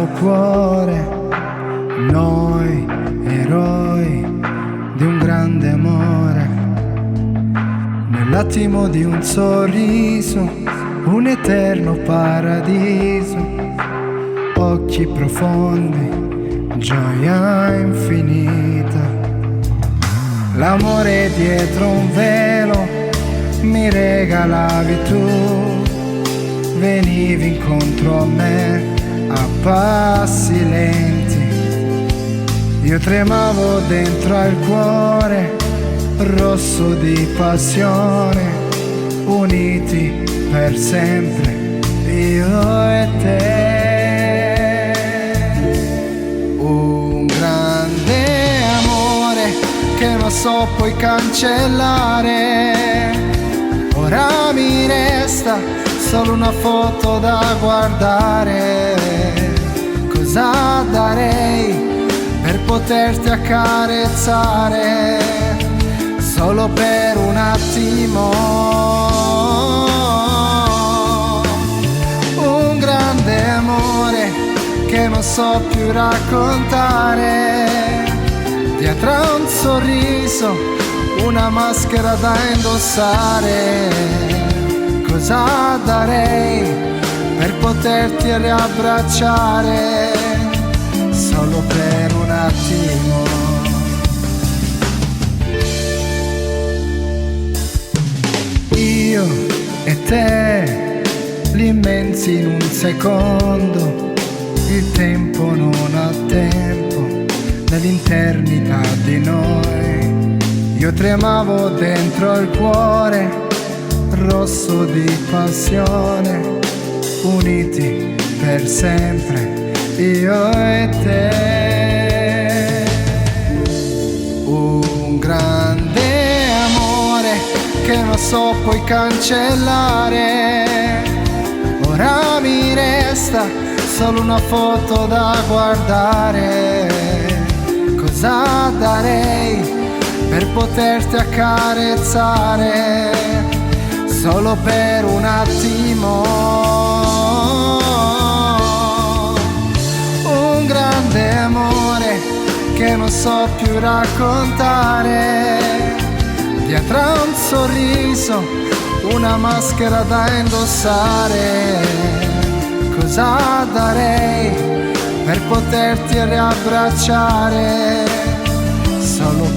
solo cuore, noi eroi di un grande amore. Nell'attimo di un sorriso, un eterno paradiso, occhi profondi, gioia infinita. L'amore dietro un velo mi regalavi tu, venivi incontro a me a passi lenti. Io tremavo dentro al cuore, rosso di passione, uniti per sempre, io e te. Un grande amore che non so puoi cancellare. Ora mi resta solo una foto da guardare. Cosa darei per poterti accarezzare solo per un attimo? Un grande amore che non so più raccontare. Dietro a un sorriso, una maschera da indossare. Cosa darei per poterti riabbracciare solo per un attimo? Io e te, l'immensi in un secondo, il tempo non ha tempo nell'internità di noi. Io tremavo dentro il cuore, rosso di passione, uniti per sempre, io e te. Un grande amore che non so puoi cancellare. Ora mi resta solo una foto da guardare. Cosa darei per poterti accarezzare solo per un attimo? Un grande amore che non so più raccontare. Dietro a un sorriso, una maschera da indossare. Cosa darei per poterti riabbracciare solo